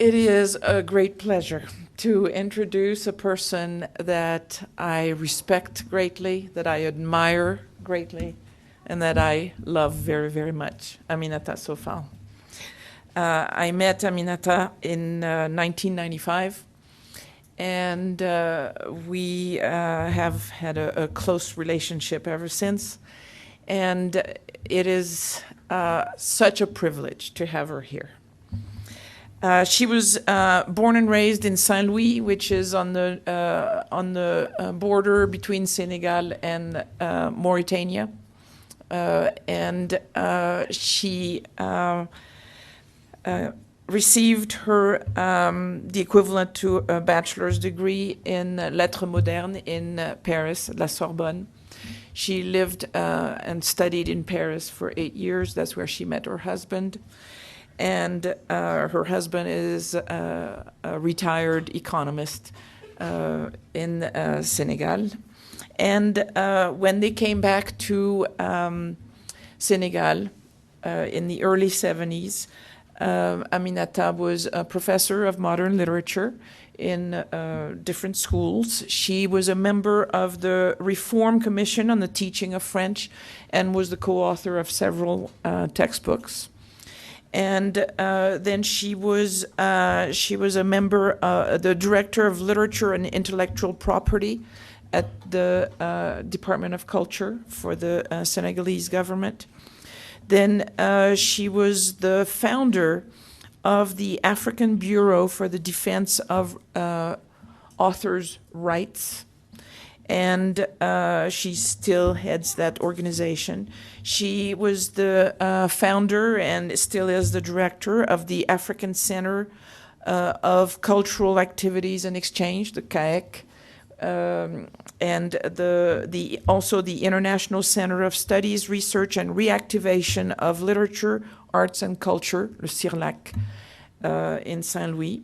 It is a great pleasure to introduce a person that I respect greatly, that I admire greatly, and that I love very, very much, Aminata Sofal. I met Aminata in 1995, and we have had a close relationship ever since. And it is such a privilege to have her here. She was born and raised in Saint Louis, which is on the border between Senegal and Mauritania, and she received her the equivalent to a bachelor's degree in lettres modernes in Paris, La Sorbonne. She lived and studied in Paris for 8 years. That's where she met her husband. And her husband is a retired economist in Senegal. And when they came back to Senegal in the early 70s, Aminata was a professor of modern literature in different schools. She was a member of the Reform Commission on the Teaching of French and was the co-author of several textbooks. And then she was a member, the director of literature and intellectual property at the Department of Culture for the Senegalese government. Then she was the founder of the African Bureau for the Defense of Authors' Rights, and she still heads that organization. She was the founder and still is the director of the African Center of Cultural Activities and Exchange, the CAEC, and also the International Center of Studies, Research, and Reactivation of Literature, Arts, and Culture, le CIRLAC, in Saint Louis.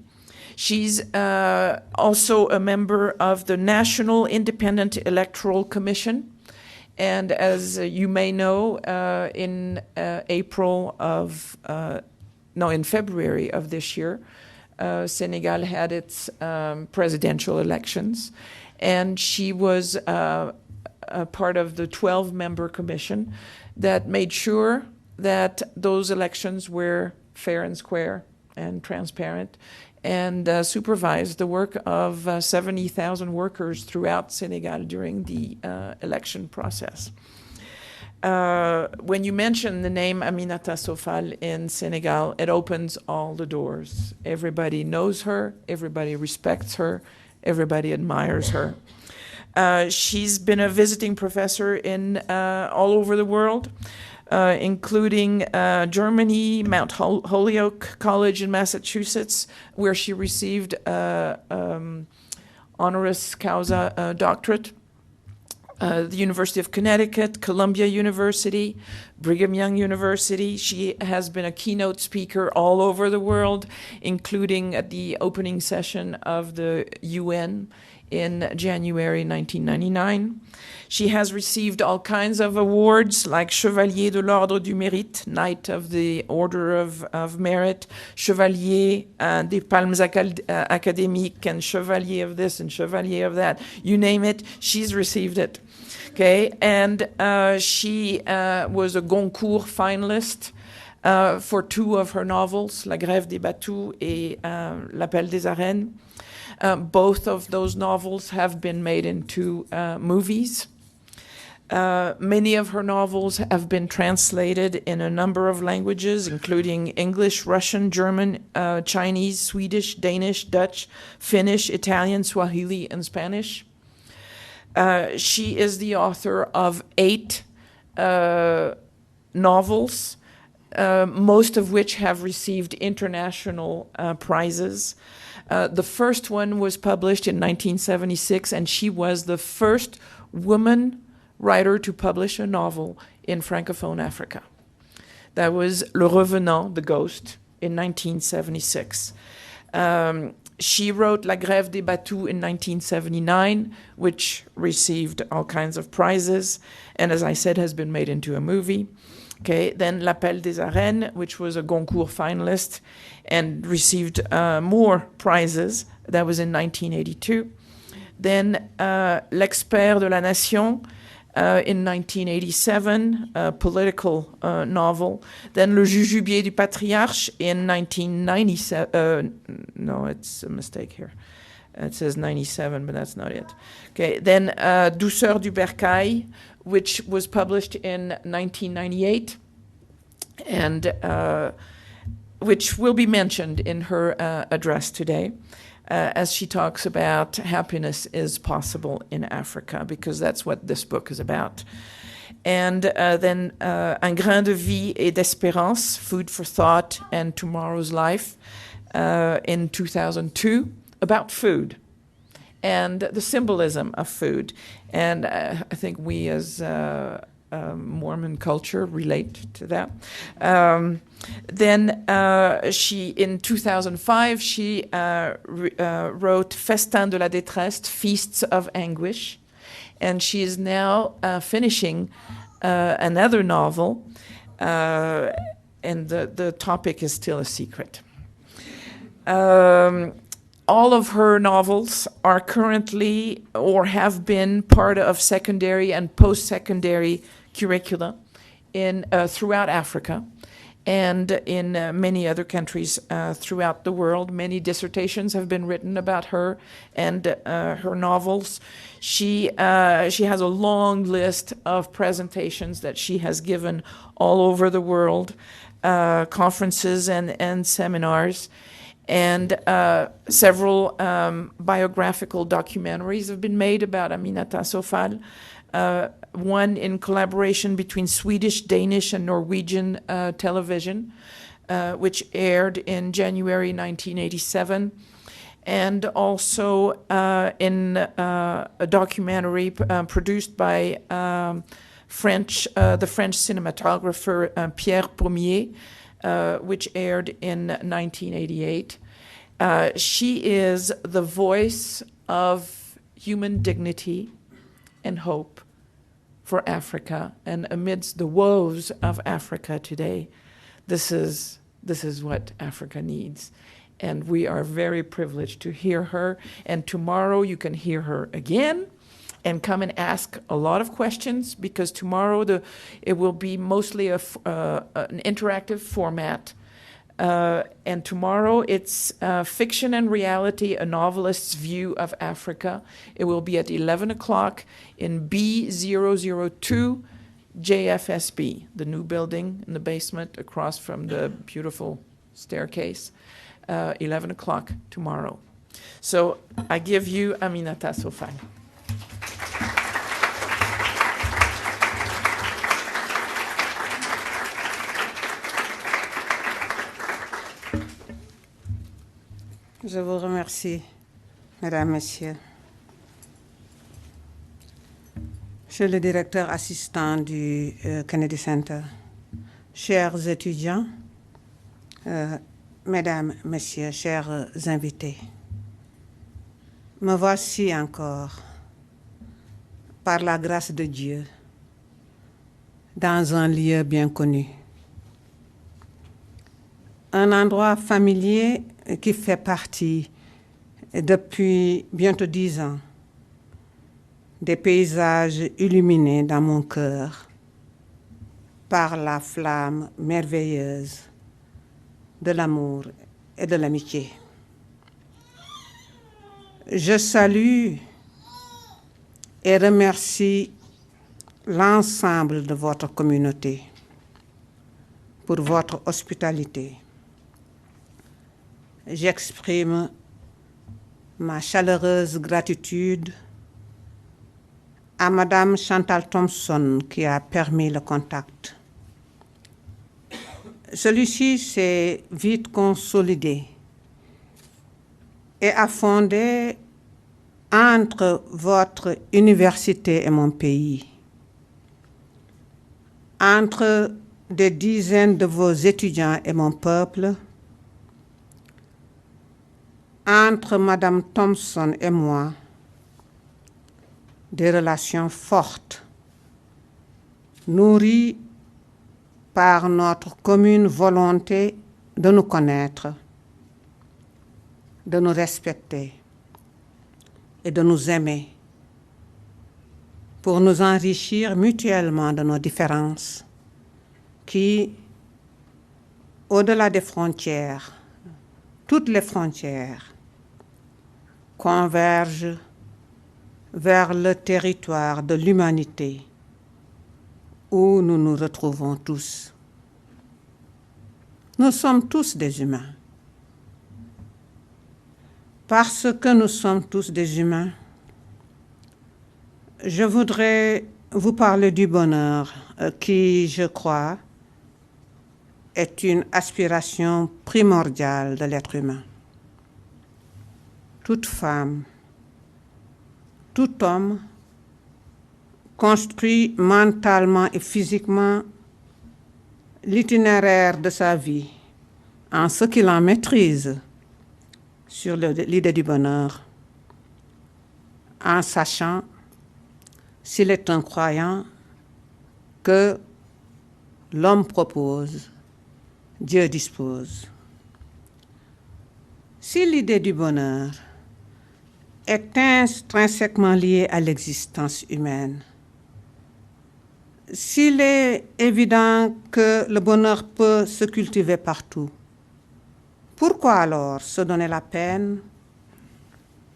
She's also a member of the National Independent Electoral Commission. And as you may know, in February of this year, Senegal had its presidential elections. And she was a part of the 12-member commission that made sure that those elections were fair and square and transparent, and supervised the work of 70,000 workers throughout Senegal during the election process. When you mention the name Aminata Sofal in Senegal, it opens all the doors. Everybody knows her, everybody respects her, everybody admires her. She's been a visiting professor in all over the world, including Germany, Mount Holyoke College in Massachusetts, where she received honoris causa doctorate, the University of Connecticut, Columbia University, Brigham Young University. She has been a keynote speaker all over the world, including at the opening session of the UN in January 1999. She has received all kinds of awards like Chevalier de l'Ordre du Mérite, Knight of the Order of Merit, Chevalier des Palmes Académiques, and Chevalier of this and Chevalier of that. You name it, she's received it. Okay, and she was a Goncourt finalist for 2 of her novels, La Grève des Batous et L'Appel des Arènes. Both of those novels have been made into movies. Many of her novels have been translated in a number of languages, including English, Russian, German, Chinese, Swedish, Danish, Dutch, Finnish, Italian, Swahili, and Spanish. She is the author of 8 novels, most of which have received international prizes. The first one was published in 1976, and she was the first woman writer to publish a novel in Francophone Africa. That was Le Revenant, The Ghost, in 1976. She wrote La Grève des Batous in 1979, which received all kinds of prizes, and as I said, has been made into a movie. Okay, then L'Appel des Arènes, which was a Goncourt finalist and received more prizes. That was in 1982. Then L'Expert de la Nation in 1987, a political novel. Then Le Jujubier du Patriarche in 1997. No, it's a mistake here. It says 97, but that's not it. Okay, then Douceur du Bercail, which was published in 1998, and which will be mentioned in her address today, as she talks about happiness is possible in Africa, because that's what this book is about. And then Un grain de vie et d'espérance, Food for Thought and Tomorrow's Life, in 2002, about food and the symbolism of food. And I think we as Mormon culture relate to that. Then she, in 2005, she wrote Festin de la détresse, Feasts of Anguish. And she is now finishing another novel, and the topic is still a secret. All of her novels are currently or have been part of secondary and post-secondary curricula throughout Africa and in many other countries throughout the world. Many dissertations have been written about her and her novels. She has a long list of presentations that she has given all over the world, conferences and seminars. And several biographical documentaries have been made about Aminata Sofal. One in collaboration between Swedish, Danish, and Norwegian television, which aired in January 1987. And also in a documentary produced by the French cinematographer Pierre Pommier, which aired in 1988. She is the voice of human dignity and hope for Africa. And amidst the woes of Africa today, this is what Africa needs. And we are very privileged to hear her. And tomorrow you can hear her again and come and ask a lot of questions, because tomorrow it will be mostly an interactive format. And tomorrow it's Fiction and Reality, a Novelist's View of Africa. It will be at 11 o'clock in B002 JFSB, the new building in the basement across from the beautiful staircase. 11 o'clock tomorrow. So I give you Aminata Sofal. Je vous remercie, Mesdames, Messieurs. Monsieur le directeur assistant du Kennedy Center, chers étudiants, Mesdames, Messieurs, chers invités, me voici encore, par la grâce de Dieu, dans un lieu bien connu. Un endroit familier qui fait partie, depuis bientôt 10 ans, des paysages illuminés dans mon cœur par la flamme merveilleuse de l'amour et de l'amitié. Je salue et remercie l'ensemble de votre communauté pour votre hospitalité. J'exprime ma chaleureuse gratitude à Madame Chantal Thompson qui a permis le contact. Celui-ci s'est vite consolidé et a fondé entre votre université et mon pays, entre des dizaines de vos étudiants et mon peuple, entre Madame Thompson et moi, des relations fortes, nourries par notre commune volonté de nous connaître, de nous respecter et de nous aimer pour nous enrichir mutuellement de nos différences qui, au-delà des frontières, toutes les frontières, convergent vers le territoire de l'humanité où nous nous retrouvons tous. Nous sommes tous des humains. Parce que nous sommes tous des humains, je voudrais vous parler du bonheur qui, je crois, est une aspiration primordiale de l'être humain. Toute femme, tout homme construit mentalement et physiquement l'itinéraire de sa vie en ce qu'il en maîtrise sur l'idée du bonheur, en sachant, s'il est un croyant, que l'homme propose, Dieu dispose. Si l'idée du bonheur est intrinsèquement liée à l'existence humaine, s'il est évident que le bonheur peut se cultiver partout, pourquoi alors se donner la peine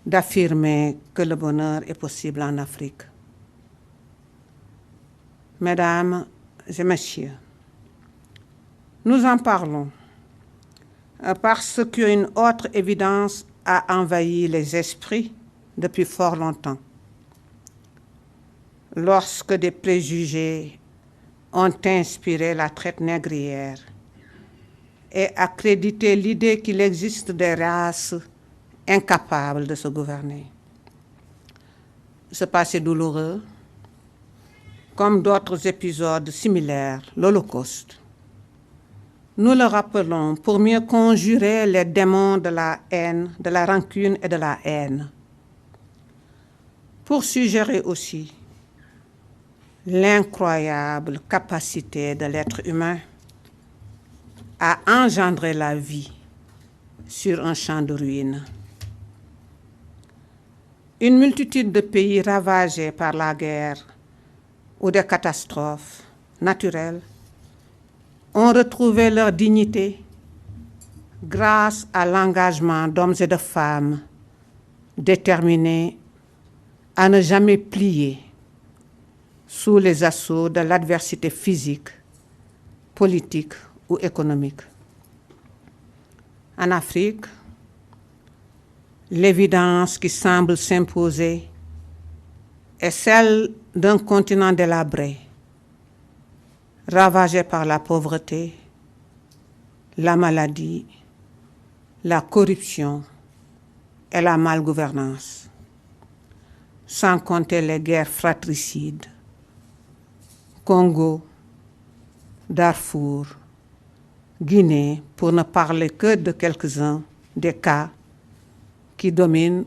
d'affirmer que le bonheur est possible en Afrique? Mesdames et messieurs, nous en parlons parce qu'une autre évidence a envahi les esprits depuis fort longtemps. Lorsque des préjugés ont inspiré la traite négrière et accrédité l'idée qu'il existe des races incapables de se gouverner. Ce passé douloureux, comme d'autres épisodes similaires, l'Holocauste, nous le rappelons pour mieux conjurer les démons de la haine, de la rancune et de la haine. Pour suggérer aussi l'incroyable capacité de l'être humain à engendrer la vie sur un champ de ruines. Une multitude de pays ravagés par la guerre ou des catastrophes naturelles ont retrouvé leur dignité grâce à l'engagement d'hommes et de femmes déterminés à ne jamais plier sous les assauts de l'adversité physique, politique ou économique. En Afrique, l'évidence qui semble s'imposer est celle d'un continent délabré, ravagé par la pauvreté, la maladie, la corruption et la malgouvernance, sans compter les guerres fratricides, Congo, Darfour, Guinée, pour ne parler que de quelques-uns des cas qui dominent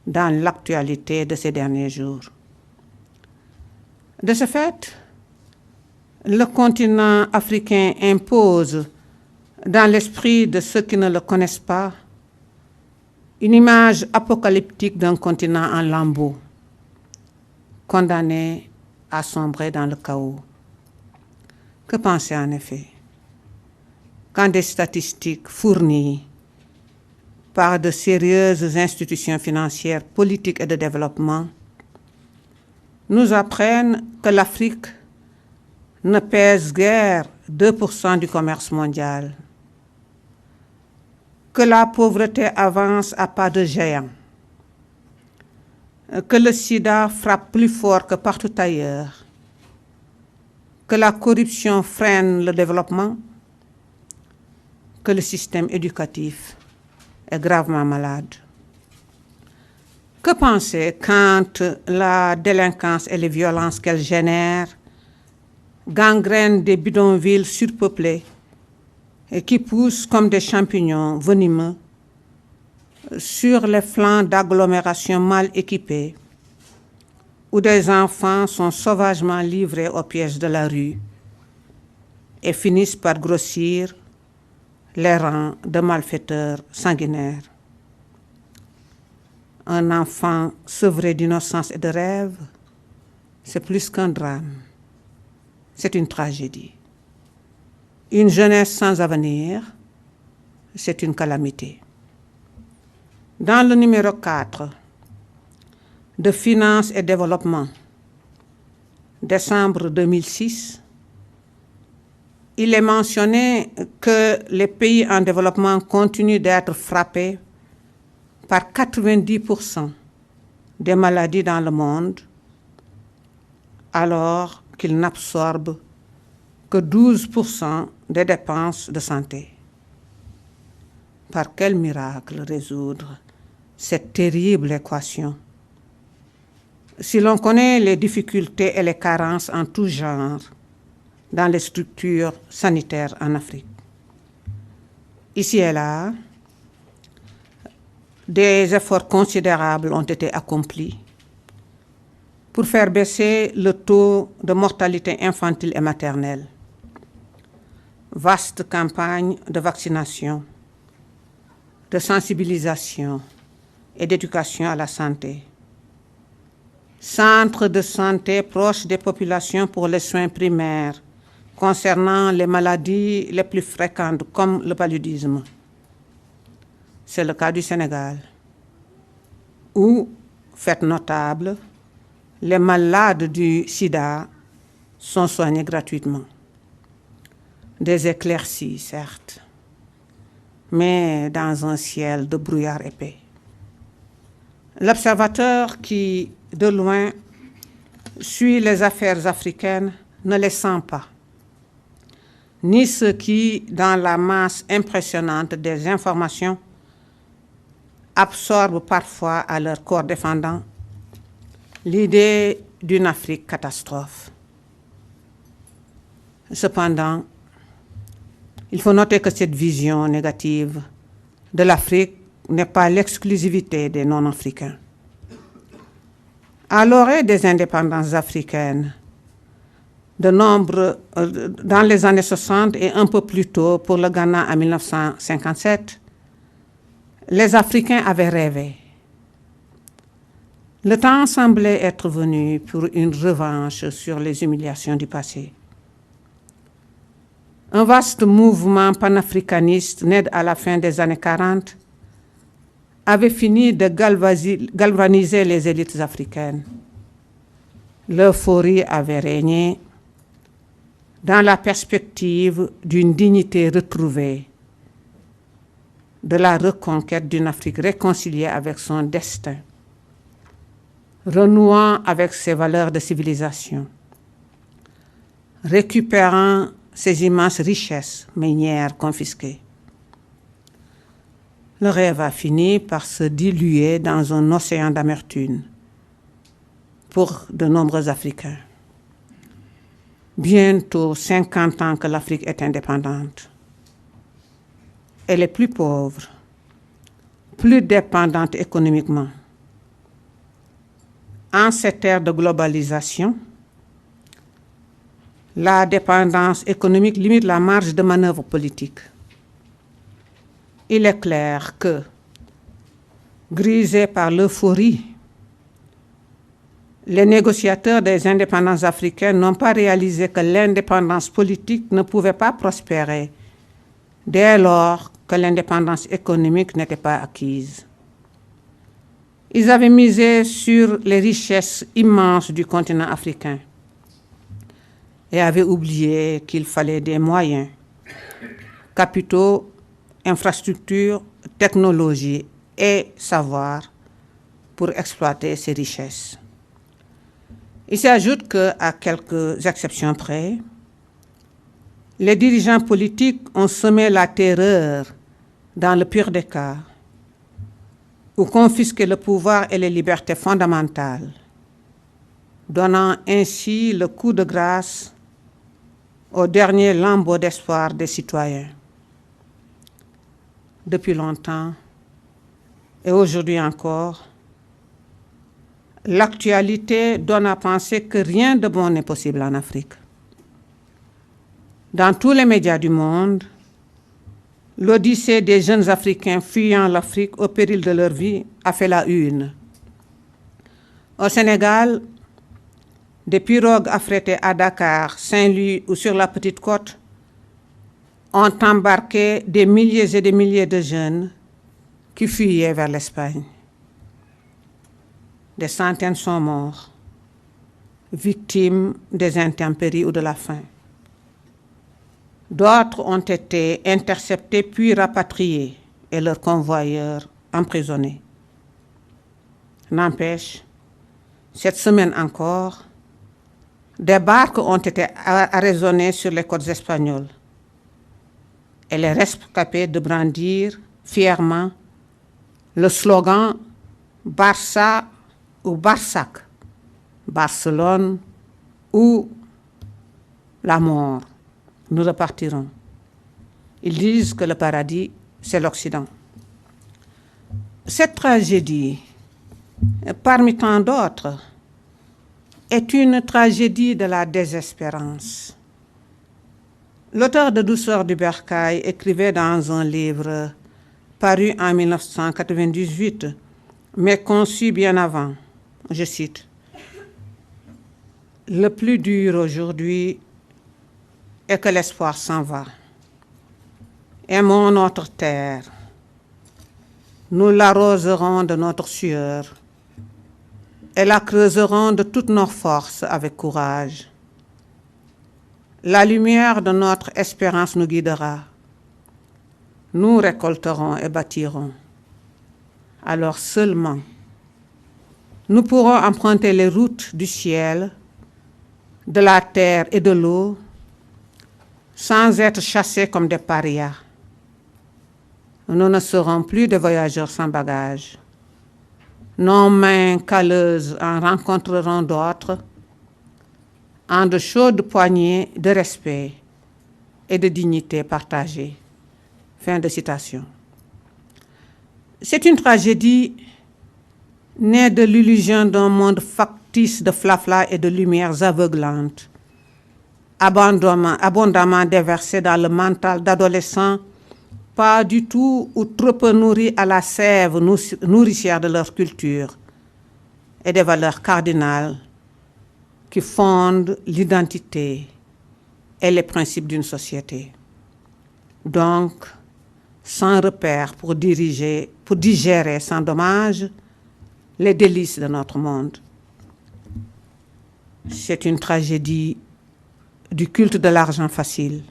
dans l'actualité de ces derniers jours. De ce fait, le continent africain impose, dans l'esprit de ceux qui ne le connaissent pas, une image apocalyptique d'un continent en lambeaux, condamné à sombrer dans le chaos. Que penser en effet quand des statistiques fournies par de sérieuses institutions financières, politiques et de développement nous apprennent que l'Afrique ne pèse guère 2% du commerce mondial, que la pauvreté avance à pas de géant, que le sida frappe plus fort que partout ailleurs, que la corruption freine le développement, que le système éducatif est gravement malade. Que penser quand la délinquance et les violences qu'elle génère gangrènent des bidonvilles surpeuplés et qui poussent comme des champignons venimeux sur les flancs d'agglomérations mal équipées, où des enfants sont sauvagement livrés aux pièges de la rue et finissent par grossir les rangs de malfaiteurs sanguinaires. Un enfant sevré d'innocence et de rêve, c'est plus qu'un drame, c'est une tragédie. Une jeunesse sans avenir, c'est une calamité. Dans le numéro 4 de Finances et Développement, décembre 2006, il est mentionné que les pays en développement continuent d'être frappés par 90% des maladies dans le monde, alors qu'ils n'absorbent que 12% des dépenses de santé. Par quel miracle résoudre cette terrible équation? Si l'on connaît les difficultés et les carences en tout genre dans les structures sanitaires en Afrique, ici et là, des efforts considérables ont été accomplis pour faire baisser le taux de mortalité infantile et maternelle. Vaste campagne de vaccination, de sensibilisation et d'éducation à la santé. Centres de santé proches des populations pour les soins primaires concernant les maladies les plus fréquentes comme le paludisme. C'est le cas du Sénégal, où, fait notable, les malades du sida sont soignés gratuitement. Des éclaircies, certes, mais dans un ciel de brouillard épais. L'observateur qui, de loin, suit les affaires africaines ne les sent pas, ni ceux qui, dans la masse impressionnante des informations, absorbent parfois à leur corps défendant l'idée d'une Afrique catastrophe. Cependant, il faut noter que cette vision négative de l'Afrique n'est pas l'exclusivité des non-africains. À l'orée des indépendances africaines, dans les années 60 et un peu plus tôt pour le Ghana en 1957, les Africains avaient rêvé. Le temps semblait être venu pour une revanche sur les humiliations du passé. Un vaste mouvement panafricaniste né à la fin des années 40 avait fini de galvaniser les élites africaines. L'euphorie avait régné dans la perspective d'une dignité retrouvée, de la reconquête d'une Afrique réconciliée avec son destin, renouant avec ses valeurs de civilisation, récupérant ses immenses richesses minières confisquées. Le rêve a fini par se diluer dans un océan d'amertume pour de nombreux Africains. Bientôt 50 ans que l'Afrique est indépendante. Elle est plus pauvre, plus dépendante économiquement. En cette ère de globalisation, la dépendance économique limite la marge de manœuvre politique. Il est clair que, grisés par l'euphorie, les négociateurs des indépendances africaines n'ont pas réalisé que l'indépendance politique ne pouvait pas prospérer dès lors que l'indépendance économique n'était pas acquise. Ils avaient misé sur les richesses immenses du continent africain et avaient oublié qu'il fallait des moyens, capitaux, infrastructures, technologies et savoir pour exploiter ces richesses. Il s'ajoute qu'à quelques exceptions près, les dirigeants politiques ont semé la terreur dans le pire des cas, ou confisqué le pouvoir et les libertés fondamentales, donnant ainsi le coup de grâce au dernier lambeau d'espoir des citoyens. Depuis longtemps, et aujourd'hui encore, l'actualité donne à penser que rien de bon n'est possible en Afrique. Dans tous les médias du monde, l'odyssée des jeunes Africains fuyant l'Afrique au péril de leur vie a fait la une. Au Sénégal, des pirogues affrétées à Dakar, Saint-Louis ou sur la Petite Côte ont embarqué des milliers et des milliers de jeunes qui fuyaient vers l'Espagne. Des centaines sont morts, victimes des intempéries ou de la faim. D'autres ont été interceptés puis rapatriés et leurs convoyeurs emprisonnés. N'empêche, cette semaine encore, des barques ont été arraisonnées sur les côtes espagnoles et les rescapés de brandir fièrement le slogan « Barça ou Barsac », Barcelone ou la mort. Nous repartirons. Ils disent que le paradis, c'est l'Occident. Cette tragédie, parmi tant d'autres, est une tragédie de la désespérance. L'auteur de Douceur du Bercail écrivait dans un livre paru en 1998, mais conçu bien avant, je cite, « Le plus dur aujourd'hui est que l'espoir s'en va. Aimons notre terre. Nous l'arroserons de notre sueur et la creuserons de toutes nos forces avec courage. La lumière de notre espérance nous guidera. Nous récolterons et bâtirons. Alors seulement, nous pourrons emprunter les routes du ciel, de la terre et de l'eau, sans être chassés comme des parias. Nous ne serons plus des voyageurs sans bagages. Nos mains calleuses en rencontreront d'autres, en de chaudes poignées de respect et de dignité partagée. » Fin de citation. C'est une tragédie née de l'illusion d'un monde factice de flafla et de lumières aveuglantes, abondamment déversé dans le mental d'adolescents pas du tout ou trop peu nourris à la sève nourricière de leur culture et des valeurs cardinales qui fondent l'identité et les principes d'une société. Donc, sans repère pour digérer sans dommage les délices de notre monde. C'est une tragédie du culte de l'argent facile.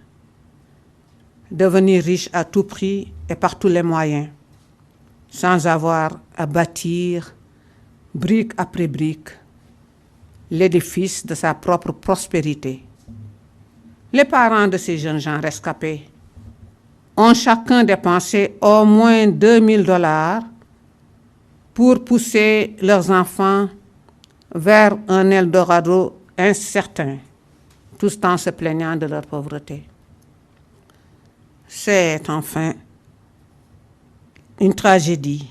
Devenir riche à tout prix et par tous les moyens, sans avoir à bâtir, brique après brique, l'édifice de sa propre prospérité. Les parents de ces jeunes gens rescapés ont chacun dépensé au moins $2000 pour pousser leurs enfants vers un Eldorado incertain, tout en se plaignant de leur pauvreté. C'est enfin une tragédie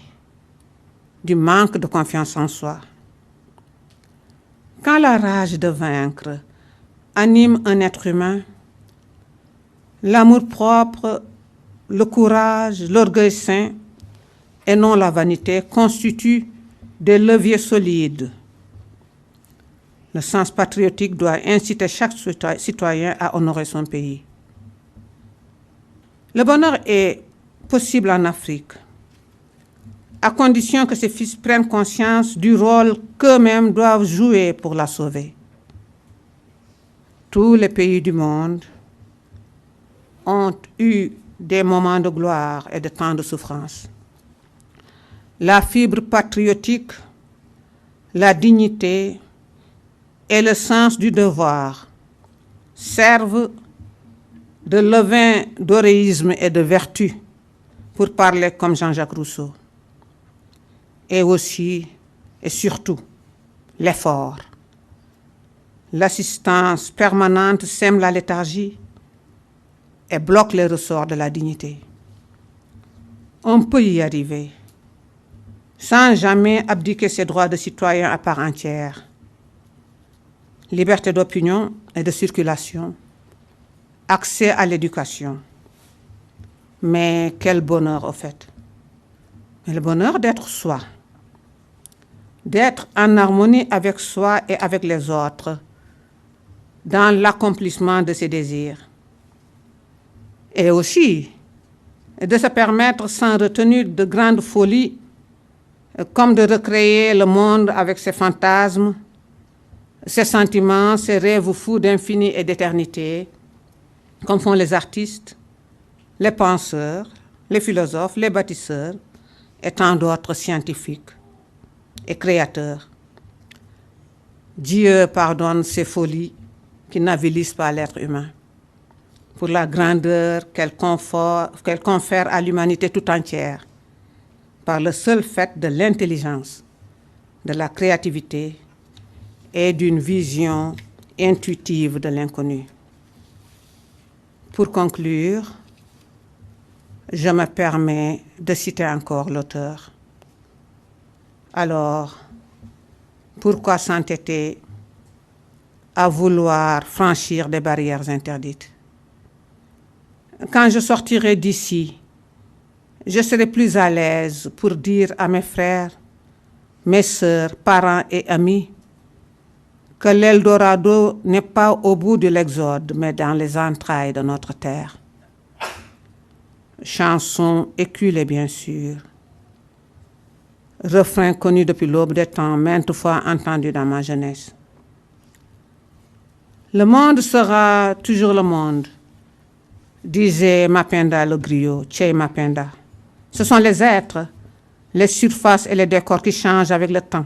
du manque de confiance en soi. Quand la rage de vaincre anime un être humain, l'amour-propre, le courage, l'orgueil sain et non la vanité constituent des leviers solides. Le sens patriotique doit inciter chaque citoyen à honorer son pays. Le bonheur est possible en Afrique, à condition que ces fils prennent conscience du rôle qu'eux-mêmes doivent jouer pour la sauver. Tous les pays du monde ont eu des moments de gloire et de temps de souffrance. La fibre patriotique, la dignité et le sens du devoir servent de levain d'héroïsme et de vertu, pour parler comme Jean-Jacques Rousseau. Et aussi, et surtout, l'effort. L'assistance permanente sème la léthargie et bloque les ressorts de la dignité. On peut y arriver, sans jamais abdiquer ses droits de citoyen à part entière. Liberté d'opinion et de circulation, accès à l'éducation. Mais quel bonheur au fait. Mais le bonheur d'être soi, d'être en harmonie avec soi et avec les autres, dans l'accomplissement de ses désirs. Et aussi de se permettre sans retenue de grandes folies, comme de recréer le monde avec ses fantasmes, ses sentiments, ses rêves fous d'infini et d'éternité, comme font les artistes, les penseurs, les philosophes, les bâtisseurs et tant d'autres scientifiques et créateurs. Dieu pardonne ces folies qui n'avilissent pas l'être humain, pour la grandeur qu'elle confère à l'humanité tout entière, par le seul fait de l'intelligence, de la créativité et d'une vision intuitive de l'inconnu. Pour conclure, je me permets de citer encore l'auteur. Alors, pourquoi s'entêter à vouloir franchir des barrières interdites? Quand je sortirai d'ici, je serai plus à l'aise pour dire à mes frères, mes sœurs, parents et amis que l'Eldorado n'est pas au bout de l'Exode, mais dans les entrailles de notre terre. Chanson éculée, bien sûr. Refrain connu depuis l'aube des temps, maintes fois entendu dans ma jeunesse. Le monde sera toujours le monde, disait Mapenda le griot, Che Mapenda. Ce sont les êtres, les surfaces et les décors qui changent avec le temps.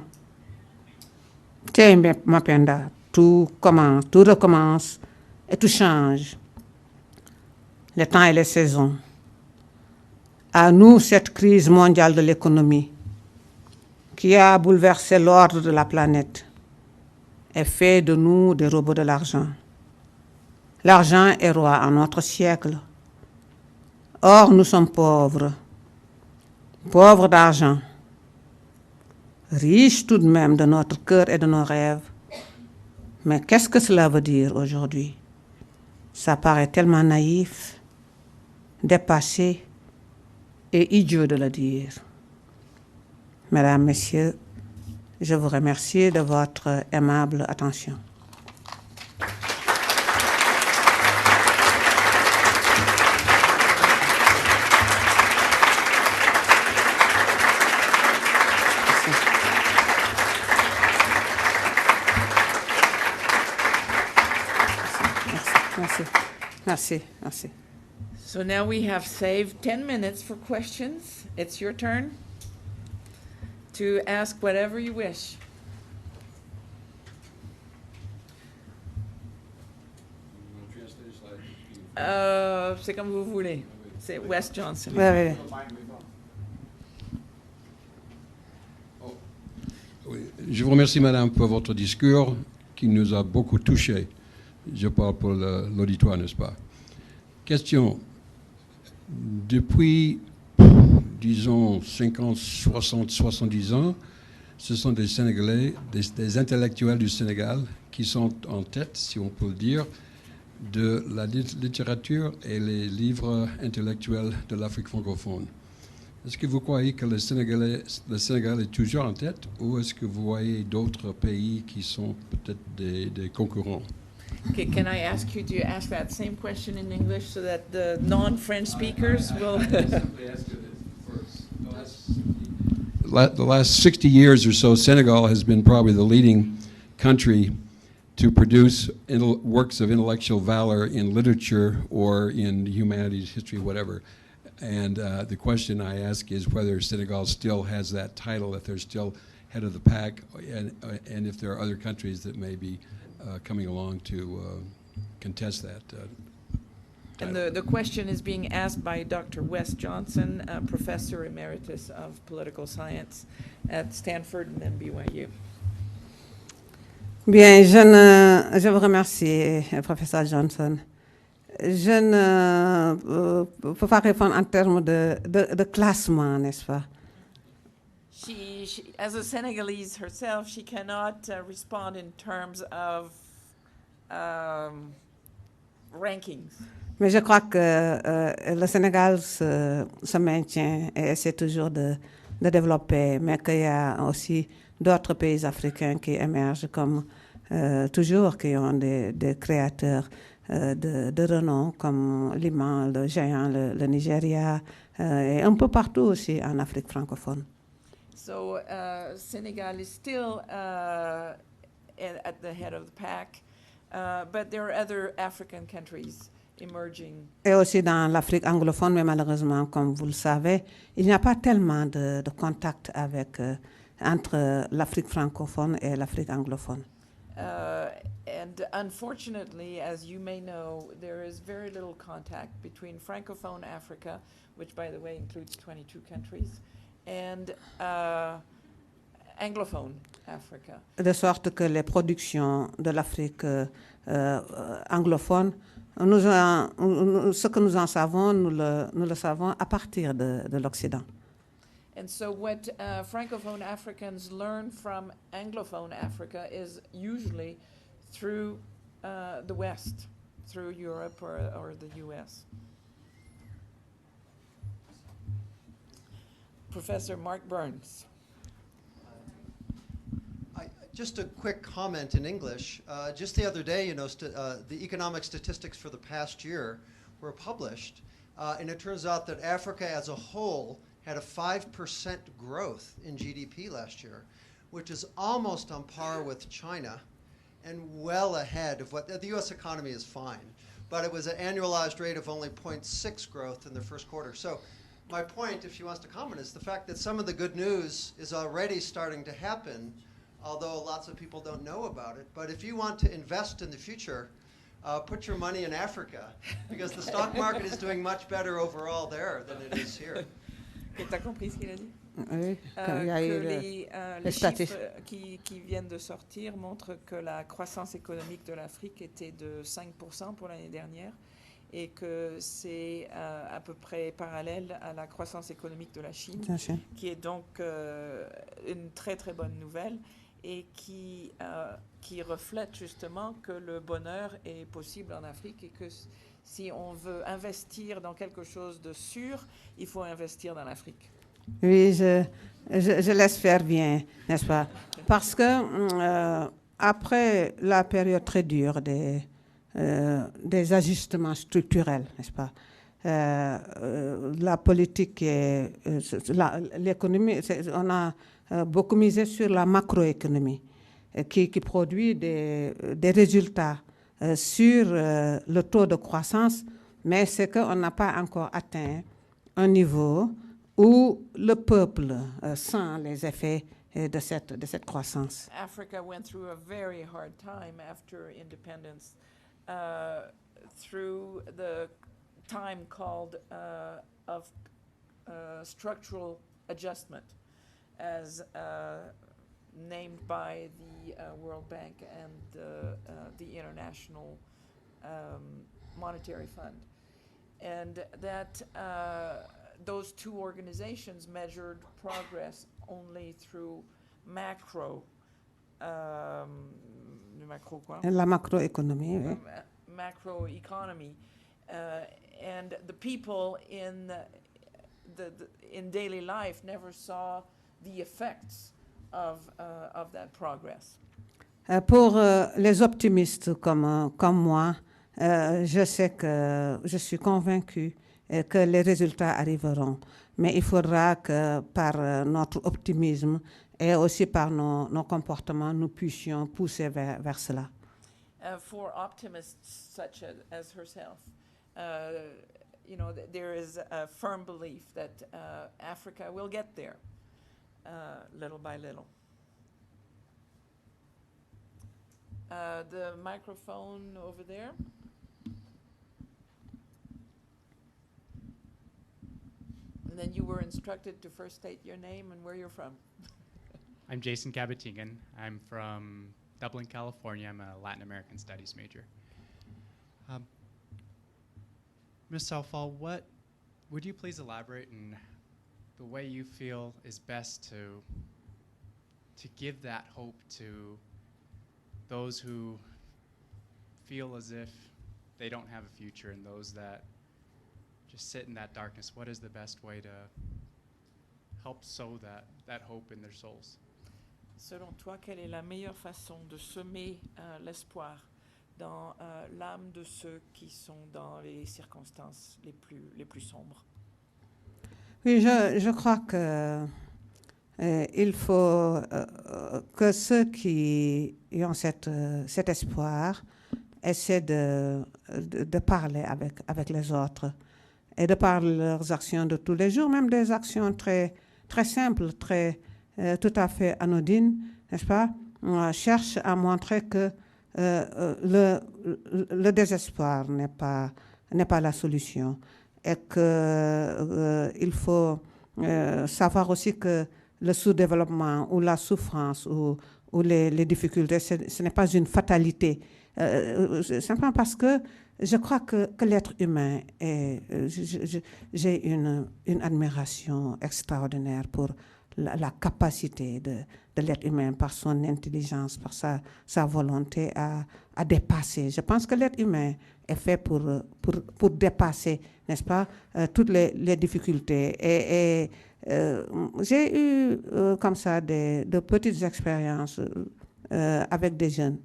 Che Mapenda, tout commence, tout recommence et tout change. Les temps et les saisons. À nous, cette crise mondiale de l'économie qui a bouleversé l'ordre de la planète et fait de nous des robots de l'argent. L'argent est roi en notre siècle. Or, nous sommes pauvres, pauvres d'argent, riches tout de même de notre cœur et de nos rêves. Mais qu'est-ce que cela veut dire aujourd'hui? Ça paraît tellement naïf, dépassé et idiot de le dire. Mesdames, Messieurs, je vous remercie de votre aimable attention. Merci. Merci. So now we have saved 10 minutes for questions. It's your turn to ask whatever you wish. C'est comme vous voulez. C'est Wes Johnson. Oui, oui. Oui, je vous remercie, Madame, pour votre discours qui nous a beaucoup touchés. Je parle pour l'auditoire, n'est-ce pas? Question. Depuis, disons, 50, 60, 70 ans, ce sont des Sénégalais, des intellectuels du Sénégal qui sont en tête, si on peut le dire, de la littérature et les livres intellectuels de l'Afrique francophone. Est-ce que vous croyez que le Sénégal est toujours en tête ou est-ce que vous voyez d'autres pays qui sont peut-être des concurrents? Okay, can I ask you to ask that same question in English so that the non-French speakers will... The last 60 years or so, Senegal has been probably the leading country to produce works of intellectual valor in literature or in humanities, history, whatever. And the question I ask is whether Senegal still has that title, if they're still head of the pack, and if there are other countries that may be coming along to contest that. And the question is being asked by Dr. Wes Johnson, Professor Emeritus of Political Science at Stanford and then BYU. Bien, je vous remercie, Professeur Johnson. Je ne peux pas répondre en termes de classement, n'est-ce pas? She, as a Senegalese herself, she cannot respond in terms of rankings. Mais je crois que le Sénégal se maintient et essaie toujours de développer, mais qu'il y a aussi d'autres pays africains qui émergent comme toujours, qui ont des créateurs de renom comme l'Iman, le Géant, le Nigeria, et un peu partout aussi en Afrique francophone. So Senegal is still at the head of the pack, but there are other African countries emerging. Et aussi dans l'Afrique anglophone, mais malheureusement, comme vous le savez, il n'y a pas tellement de contact entre l'Afrique francophone et l'Afrique anglophone. And unfortunately, as you may know, there is very little contact between Francophone Africa, which by the way includes 22 countries, and Anglophone Africa. De sorte que les productions de l'Afrique anglophone, ce que nous en savons, nous le savons à partir de l'Occident. And so what Francophone Africans learn from Anglophone Africa is usually through the West, through Europe or the US. Professor Mark Burns. Just a quick comment in English. Just the other day, the economic statistics for the past year were published, and it turns out that Africa as a whole had a 5% growth in GDP last year, which is almost on par with China and well ahead of what the U.S. economy is fine, but it was an annualized rate of only 0.6 growth in the first quarter. So my point, if she wants to comment, is the fact that some of the good news is already starting to happen, although lots of people don't know about it. But if you want to invest in the future, put your money in Africa, because the stock market is doing much better overall there than it is here. T'as compris ce qu'il a dit? Oui, Que les chiffres qui viennent de sortir montrent que la croissance économique de l'Afrique était de 5% pour l'année dernière et que c'est à peu près parallèle à la croissance économique de la Chine, qui est donc une très très bonne nouvelle et qui reflète justement que le bonheur est possible en Afrique et que si on veut investir dans quelque chose de sûr, il faut investir dans l'Afrique. Oui, je laisse faire bien, n'est-ce pas? Parce que après la période très dure des ajustements structurels, n'est-ce pas? La politique et l'économie, on a beaucoup misé sur la macroéconomie qui produit des résultats sur le taux de croissance, mais c'est qu'on n'a pas encore atteint un niveau où le peuple sent les effets de cette croissance. Africa went through a very hard time after independence, through the time called of structural adjustment, as named by the World Bank and the International Monetary Fund. And that those two organizations measured progress only through macro, La macroéconomie, oui. Macroeconomy, and the people in in daily life never saw the effects of that progress. Pour les optimistes comme moi, je suis convaincue que les résultats arriveront. Mais il faudra que par notre optimisme et aussi par nos comportements, nous puissions pousser vers cela. For optimists such as herself, there is a firm belief that Africa will get there, little by little. The microphone over there. And then you were instructed to first state your name and where you're from. I'm Jason Kabatingan. I'm from Dublin, California. I'm a Latin American Studies major. Ms. Southall, would you please elaborate on the way you feel is best to give that hope to those who feel as if they don't have a future and those that just sit in that darkness, what is the best way to help sow that hope in their souls? Selon toi, quelle est la meilleure façon de semer l'espoir dans l'âme de ceux qui sont dans les circonstances les plus sombres? Oui, je crois que il faut que ceux qui ont cet espoir essaient de parler avec les autres et de parler de leurs actions de tous les jours, même des actions très, très simples, tout à fait anodines, n'est-ce pas? On cherche à montrer que le désespoir n'est pas la solution et qu'il faut savoir aussi que le sous-développement ou la souffrance ou les difficultés, ce n'est pas une fatalité. Simplement parce que je crois que l'être humain j'ai une admiration extraordinaire pour la capacité de l'être humain, par son intelligence, par sa volonté à dépasser. Je pense que l'être humain est fait pour dépasser, n'est-ce pas, toutes les difficultés. Et j'ai eu comme ça de petites expériences avec des jeunes.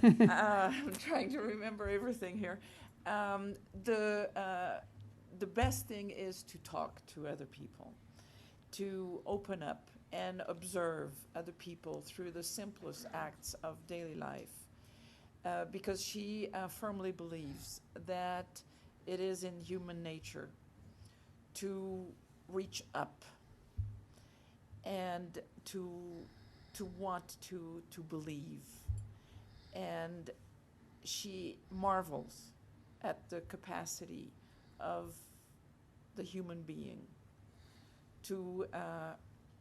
I'm trying to remember everything here. The best thing is to talk to other people, to open up and observe other people through the simplest acts of daily life, because she firmly believes that it is in human nature to reach up and to want to believe. And she marvels at the capacity of the human being to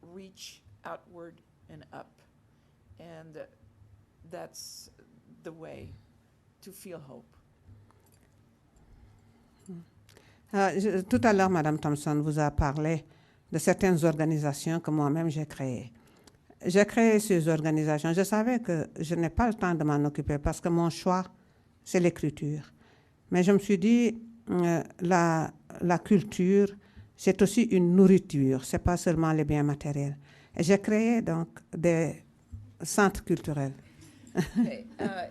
reach outward and up. And that's the way to feel hope. Tout à l'heure, Madame Thompson vous a parlé de certaines organisations que moi-même j'ai créées. J'ai créé ces organisations. Je savais que je n'ai pas le temps de m'en occuper parce que mon choix, c'est l'écriture. Mais je me suis dit, la culture, c'est aussi une nourriture, c'est pas seulement les biens matériels. Et j'ai créé donc des centres culturels. Okay.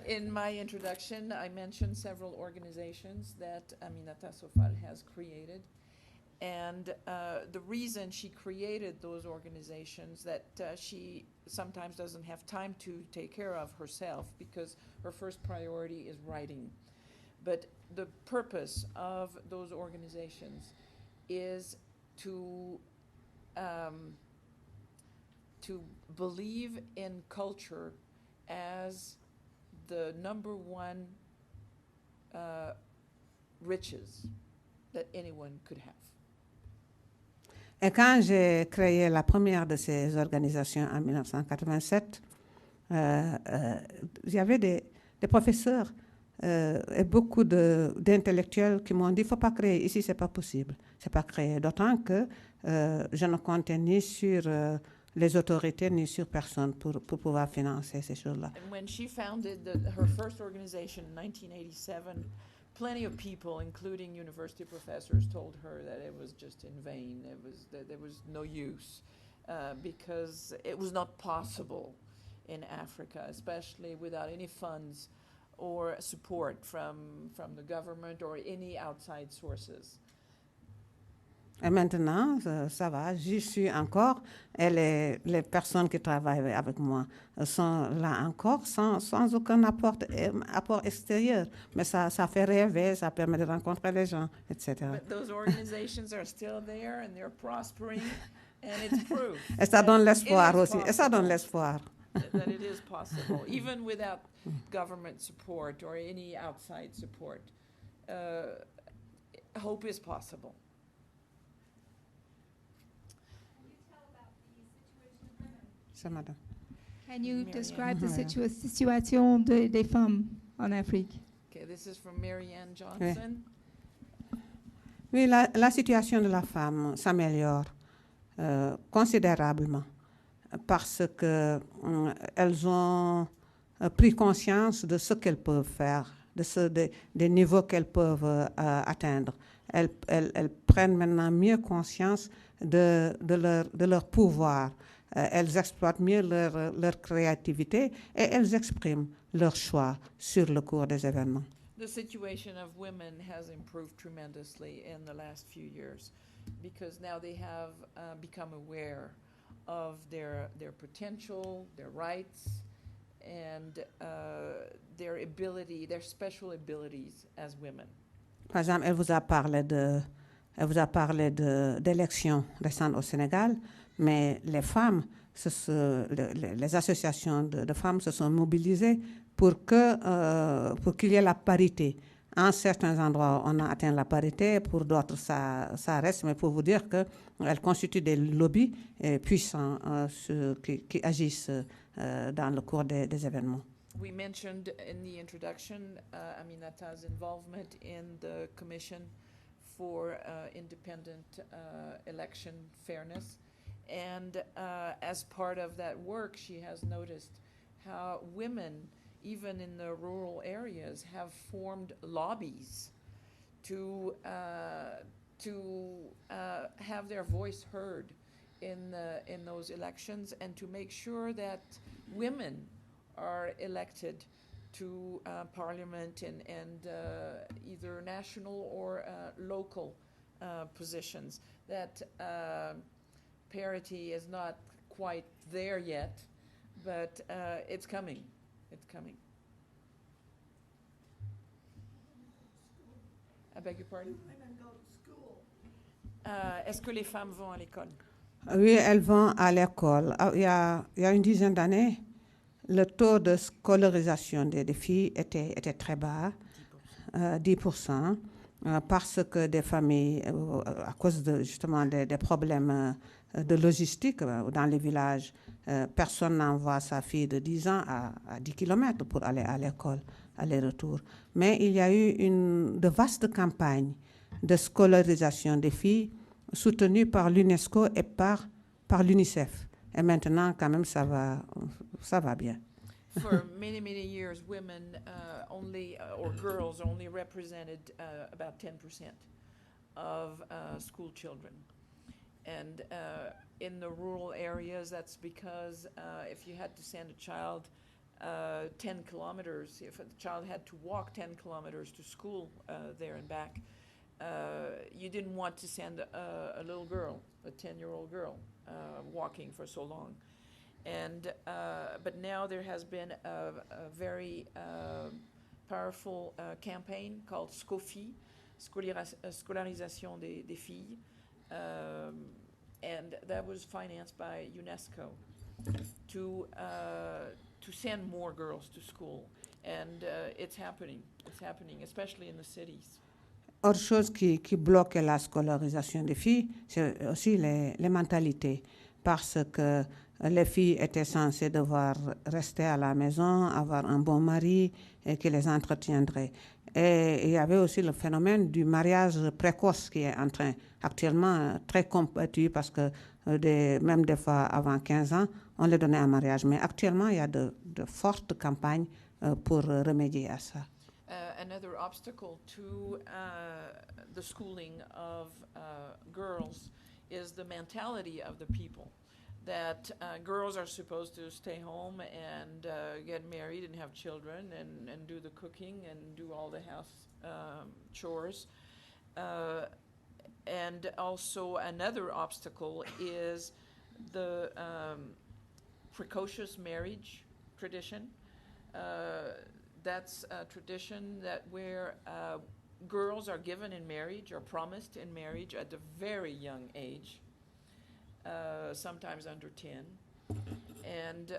In my introduction, I mentioned several organizations that Aminata Sofal has created. And the reason she created those organizations that she sometimes doesn't have time to take care of herself because her first priority is writing. But the purpose of those organizations is to believe in culture as the number one riches that anyone could have. Et quand j'ai créé la première de ces organisations en 1987, il y avait des professeurs et beaucoup d'intellectuels qui m'ont dit « il ne faut pas créer, ici ce n'est pas possible, c'est pas créer ». D'autant que je ne comptais ni sur les autorités ni sur personne pour pouvoir financer ces choses-là. And when she founded her first organization in 1987, plenty of people, including university professors, told her that it was just in vain. That there was no use because it was not possible in Africa, especially without any funds or support from the government or any outside sources. Et maintenant, ça va, j'y suis encore. Et les personnes qui travaillent avec moi sont là encore sans aucun apport extérieur. Mais ça fait rêver, ça permet de rencontrer les gens, etc. But those organizations are still there and they're prospering and it's proof. Et ça donne l'espoir aussi. Et ça donne l'espoir. That it is possible, even without government support or any outside support. Hope is possible. C'est madame. Can you Marianne. describe the situation des femmes en Afrique? Okay, this is from Marianne Johnson. Oui, la situation de la femme s'améliore considérablement parce que elles ont pris conscience de ce qu'elles peuvent faire, des niveaux qu'elles peuvent atteindre. Elles prennent maintenant mieux conscience de leur pouvoir. Elles exploitent mieux leur créativité et elles expriment leur choix sur le cours des événements. The situation of women has improved tremendously in the last few years because now they have become aware of their potential, their rights, and their ability, their special abilities as women. Par exemple, elle vous a parlé d'élections récentes au Sénégal, mais les femmes, les associations de femmes se sont mobilisées pour qu'il y ait la parité. En certains endroits, on a atteint la parité, pour d'autres, ça reste, mais pour vous dire qu'elles constituent des lobbies puissants qui agissent dans le cours des événements. We mentioned in the introduction Aminata's involvement in the Commission for Independent Election Fairness. And as part of that work, she has noticed how women, even in the rural areas, have formed lobbies to have their voice heard in those elections and to make sure that women are elected to parliament and either national or local positions. That parity is not quite there yet, but it's coming. It's coming. I beg your pardon? Est-ce que les femmes vont à l'école? Oui, elles vont à l'école. Il y a une dizaine d'années, le taux de scolarisation des filles était très bas, 10%, parce que des familles, à cause justement des problèmes de logistique dans les villages, personne n'envoie sa fille de 10 ans à 10 km pour aller à l'école, aller-retour. Mais il y a eu de vastes campagnes de scolarisation des filles soutenues par l'UNESCO et par l'UNICEF. Et maintenant, quand même, ça va bien. For many years, women or girls only represented about 10% of school children. And in the rural areas, that's because if you had to send a child 10 kilometers, if a child had to walk 10 kilometers to school there and back, you didn't want to send a little girl, a 10-year-old girl, walking for so long. And but now there has been a very powerful campaign called SCOFI, Scolarisation des filles, and that was financed by UNESCO to send more girls to school, and it's happening, especially in the cities. Autre chose qui bloque la scolarisation des filles, c'est aussi les mentalités, parce que les filles étaient censées devoir rester à la maison, avoir un bon mari et qui les entretiendrait. Et il y avait aussi le phénomène du mariage précoce qui est en train, actuellement, très combattu parce que même des fois avant 15 ans, on les donnait en mariage. Mais actuellement, il y a de fortes campagnes pour remédier à ça. Another obstacle to the schooling of girls is the mentality of the people. That girls are supposed to stay home and get married and have children and do the cooking and do all the house chores. And also another obstacle is the precocious marriage tradition. That's a tradition where girls are given in marriage or promised in marriage at a very young age. Sometimes under 10, and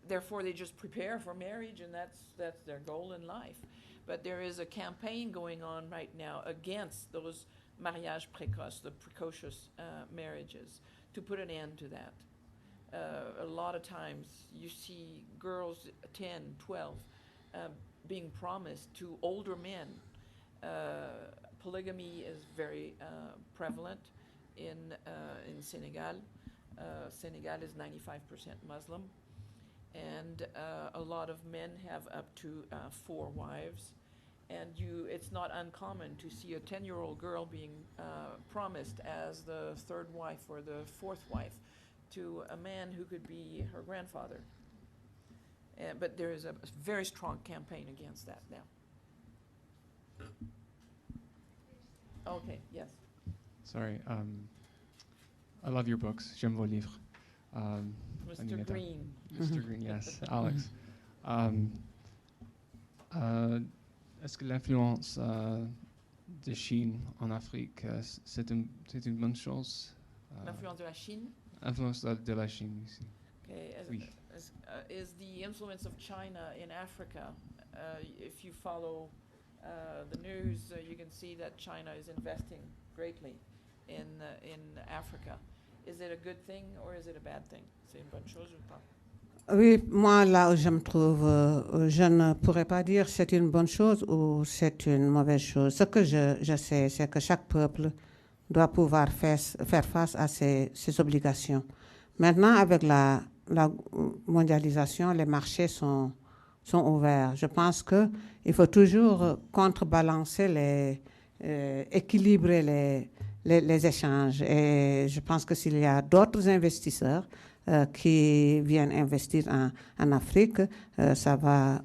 therefore they just prepare for marriage, and that's their goal in life. But there is a campaign going on right now against those mariages précoces, the precocious marriages, to put an end to that. A lot of times you see girls 10, 12 being promised to older men. Polygamy is very prevalent in Senegal. Senegal is 95% Muslim, and a lot of men have up to 4 wives. And it's not uncommon to see a 10-year-old girl being promised as the 3rd wife or the 4th wife to a man who could be her grandfather. But there is a very strong campaign against that now. Okay, yes. Sorry. I love your books. J'aime vos livres. Mr. Green. Mr. Green, yes. Alex. Est-ce que l'influence de Chine en Afrique, c'est une bonne chose? L'influence de la Chine? Influence de la Chine ici. Okay, Oui. is the influence of China in Africa? If you follow the news, you can see that China is investing greatly in Africa. Is it a good thing or is it a bad thing? C'est une bonne chose ou pas? Oui, moi, là où je me trouve, je ne pourrais pas dire c'est une bonne chose ou c'est une mauvaise chose. Ce que je sais, c'est que chaque peuple doit pouvoir faire face à ses obligations. Maintenant, avec la mondialisation, les marchés sont ouverts. Je pense qu'il faut toujours contrebalancer, équilibrer les échanges. Et je pense que s'il y a d'autres investisseurs qui viennent investir en Afrique, ça va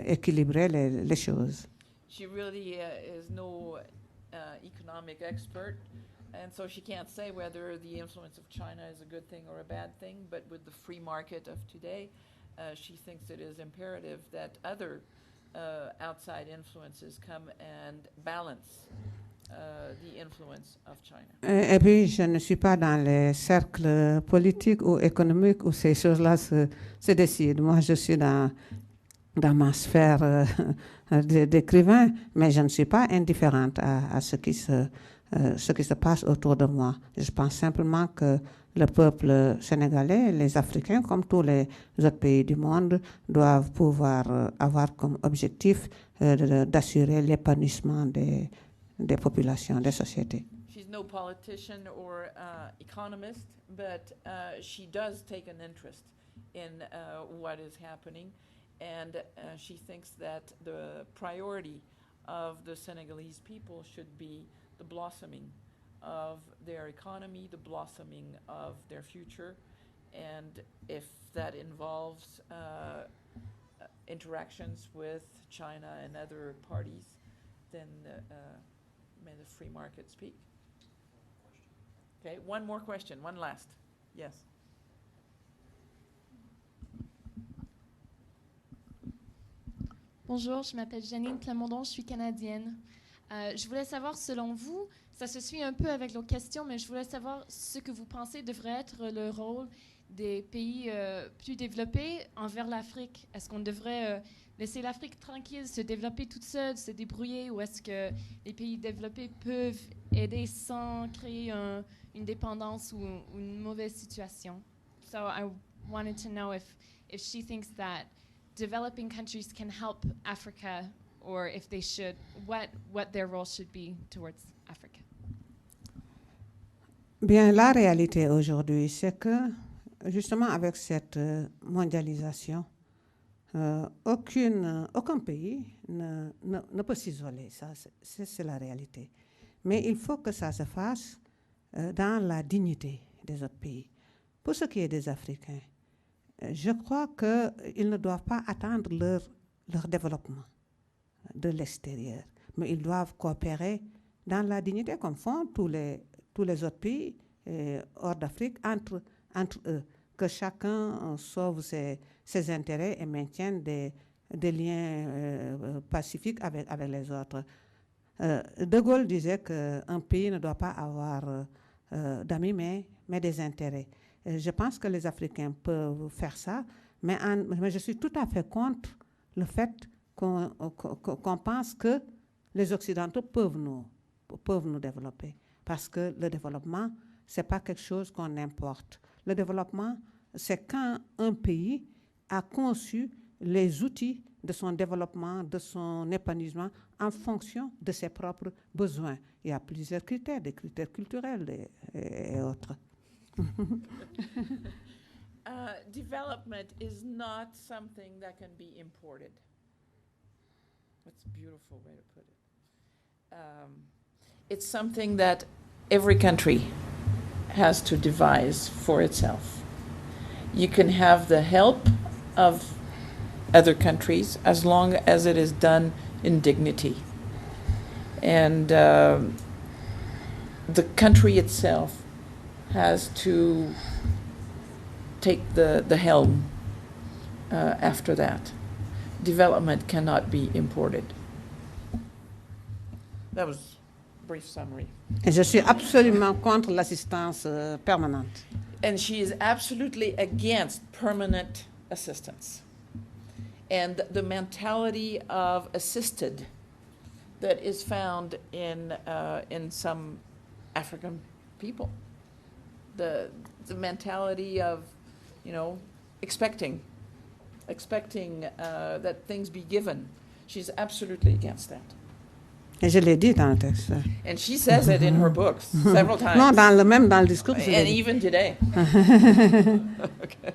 équilibrer les choses. She really is no economic expert, and so she can't say whether the influence of China is a good thing or a bad thing, but with the free market of today, she thinks it is imperative that other outside influences come and balance the influence of China. Et puis, je ne suis pas dans les cercles politiques ou économiques où ces choses-là se décident. Moi, je suis dans ma sphère d'écrivain, mais je ne suis pas indifférente à ce qui se passe autour de moi. Je pense simplement que le peuple sénégalais, les Africains, comme tous les autres pays du monde, doivent pouvoir avoir comme objectif d'assurer l'épanouissement des populations, des sociétés. She's no politician or economist, but she does take an interest in what is happening, and she thinks that the priority of the Senegalese people should be the blossoming of their economy, the blossoming of their future, and if that involves interactions with China and other parties, then may the free market speak. Okay, one more question, one last. Yes. Bonjour, je m'appelle Janine Plamondon, je suis canadienne. Je voulais savoir, selon vous, ça se suit un peu avec l'autre question, mais je voulais savoir ce que vous pensez devrait être le rôle des pays plus développés envers l'Afrique. Est-ce qu'on devrait laisser l'Afrique tranquille, se développer toute seule, se débrouiller, ou est-ce que les pays développés peuvent aider sans créer une dépendance ou une mauvaise situation? So I wanted to know if she thinks that developing countries can help Africa, or if they should, what their role should be towards Africa. Bien, la réalité aujourd'hui, c'est que justement avec cette mondialisation, aucun pays ne peut s'isoler. Ça, c'est la réalité. Mais il faut que ça se fasse dans la dignité des autres pays. Pour ce qui est des Africains, je crois qu'ils ne doivent pas attendre leur développement de l'extérieur, mais ils doivent coopérer dans la dignité comme font tous les autres pays hors d'Afrique entre eux, que chacun sauve ses intérêts et maintienne des liens pacifiques avec les autres. De Gaulle disait qu'un pays ne doit pas avoir d'amis, mais des intérêts. Je pense que les Africains peuvent faire ça, mais je suis tout à fait contre le fait qu'on pense que les Occidentaux peuvent nous développer. Parce que le développement, ce n'est pas quelque chose qu'on importe. Le développement, c'est quand un pays a conçu les outils de son développement, de son épanouissement en fonction de ses propres besoins. Il y a plusieurs critères, des critères culturels et autres. Development is not something that can be imported. That's a beautiful way to put it. It's something that every country has to devise for itself. You can have the help of other countries as long as it is done in dignity. And the country itself has to take the helm after that. Development cannot be imported. That was a brief summary. Et je suis absolument contre l'assistance permanente. And she is absolutely against permanent assistance. And the mentality of assisted that is found in some African people. The mentality of, expecting that things be given. She's absolutely against that. Et je l'ai dit dans le texte. And she says it in her books several times. Non, même dans le discours. je l'ai And dit. even today. Okay.